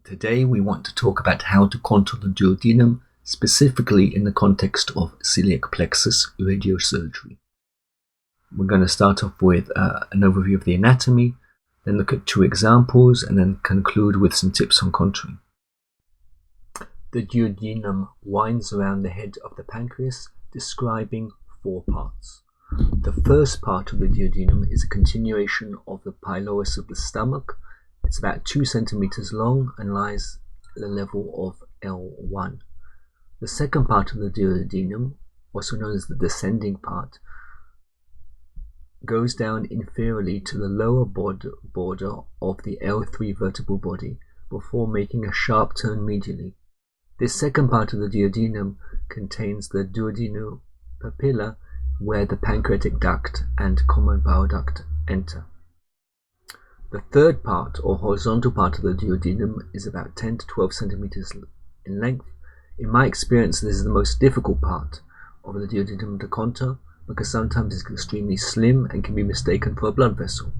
Today we want to talk about how to contour the duodenum, specifically in the context of celiac plexus radiosurgery. We're going to start off with an overview of the anatomy, then look at two examples, and then conclude with some tips on contouring. The duodenum winds around the head of the pancreas, describing four parts. The first part of the duodenum is a continuation of the pylorus of the stomach. It's about 2 centimeters long and lies at the level of L1. The second part of the duodenum, also known as the descending part, goes down inferiorly to the lower border of the L3 vertebral body before making a sharp turn medially. This second part of the duodenum contains the duodenal papilla, where the pancreatic duct and common bile duct enter. The third part, or horizontal part of the duodenum, is about 10 to 12 centimeters in length. In my experience, this is the most difficult part of the duodenum to contour because sometimes it's extremely slim and can be mistaken for a blood vessel.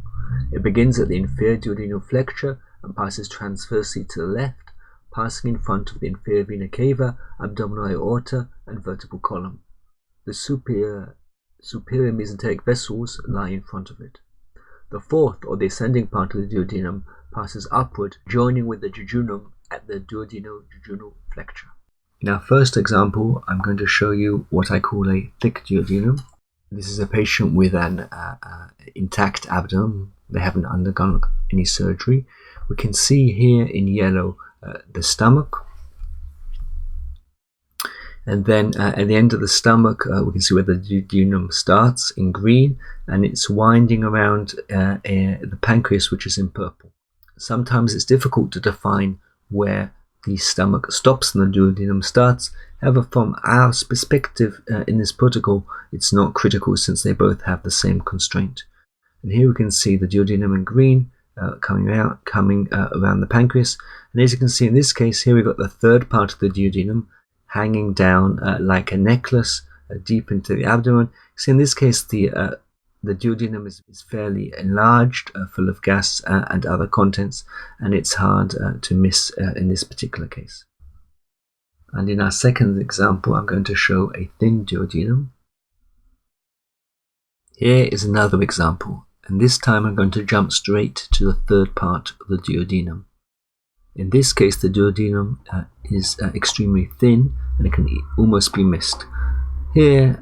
It begins at the inferior duodenal flexure and passes transversely to the left, passing in front of the inferior vena cava, abdominal aorta, and vertebral column. The superior mesenteric vessels lie in front of it. The fourth, or the ascending part of the duodenum, passes upward, joining with the jejunum at the duodenal-jejunal flexure. In our first example, I'm going to show you what I call a thick duodenum. This is a patient with an intact abdomen. They haven't undergone any surgery. We can see here in yellow the stomach. And then at the end of the stomach, we can see where the duodenum starts in green, and it's winding around the pancreas, which is in purple. Sometimes it's difficult to define where the stomach stops and the duodenum starts. However, from our perspective in this protocol, it's not critical since they both have the same constraint. And here we can see the duodenum in green coming around the pancreas. And as you can see in this case, here we've got the third part of the duodenum hanging down like a necklace deep into the abdomen. So in this case, the duodenum is fairly enlarged, full of gas and other contents, and it's hard to miss in this particular case. And in our second example, I'm going to show a thin duodenum. Here is another example, and this time I'm going to jump straight to the third part of the duodenum. In this case, the duodenum is extremely thin and it can almost be missed. Here,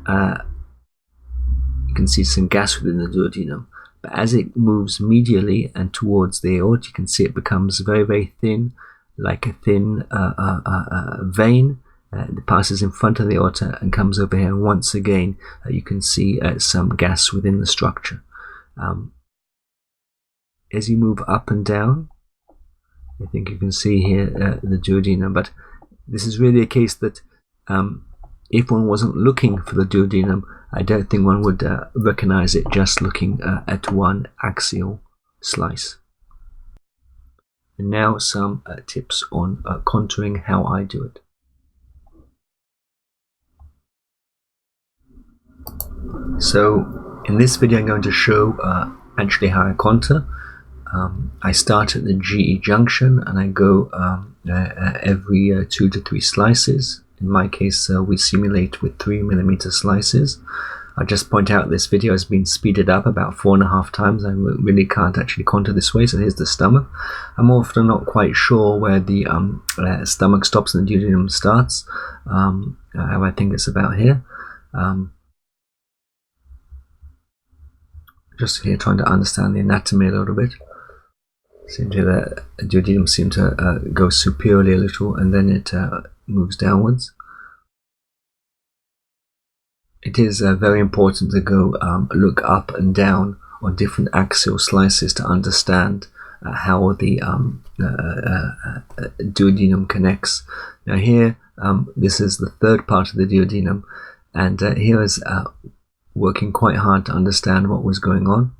you can see some gas within the duodenum, but as it moves medially and towards the aorta, you can see it becomes very, very thin, like a thin vein. It passes in front of the aorta and comes over here, and once again, you can see some gas within the structure. As you move up and down, I think you can see here the duodenum, but this is really a case that if one wasn't looking for the duodenum, I don't think one would recognize it just looking at one axial slice. And now some tips on contouring, how I do it. So in this video I'm going to show actually how I contour. I start at the GE junction and I go every 2 to 3 slices. In my case, we simulate with 3mm slices. I just point out this video has been speeded up about 4.5 times. I really can't actually contour this way. So here's the stomach. I'm often not quite sure where the stomach stops and the duodenum starts. I think it's about here. Just here trying to understand the anatomy a little bit. Seems to the duodenum seems to go superiorly a little, and then it moves downwards. It is very important to go look up and down on different axial slices to understand how the duodenum connects. Now here, this is the third part of the duodenum, and here is working quite hard to understand what was going on.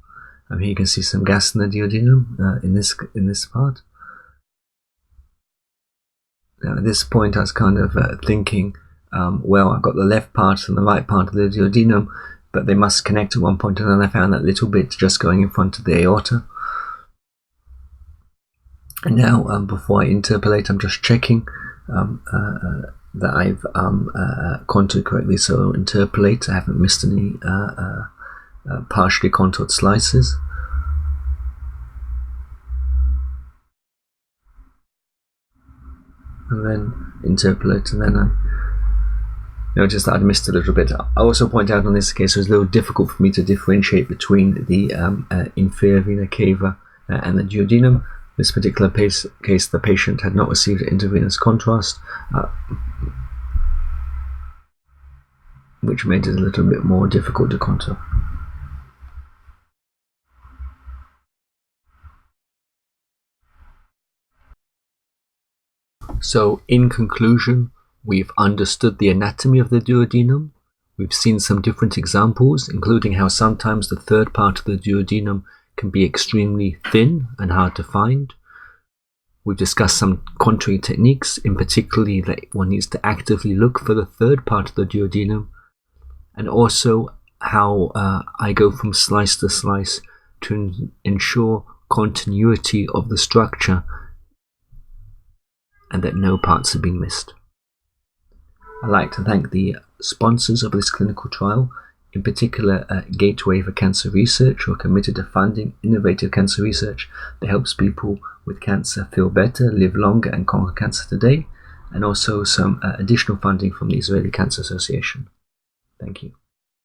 Here you can see some gas in the duodenum in this part. Now at this point I was kind of thinking, well, I've got the left part and the right part of the duodenum, but they must connect at one point, and then I found that little bit just going in front of the aorta. And now, before I interpolate, I'm just checking that I've contoured correctly. So interpolate, I haven't missed any partially contoured slices. And then interpolate, and then I noticed that I'd missed a little bit. I also point out on this case it was a little difficult for me to differentiate between the inferior vena cava and the duodenum. This particular case, the patient had not received intravenous contrast, which made it a little bit more difficult to contour. So, in conclusion, we've understood the anatomy of the duodenum. We've seen some different examples, including how sometimes the third part of the duodenum can be extremely thin and hard to find. We've discussed some contouring techniques, in particular that one needs to actively look for the third part of the duodenum, and also how I go from slice to slice to ensure continuity of the structure and that no parts have been missed. I'd like to thank the sponsors of this clinical trial, in particular Gateway for Cancer Research, who are committed to funding innovative cancer research that helps people with cancer feel better, live longer, and conquer cancer today, and also some additional funding from the Israeli Cancer Association. Thank you.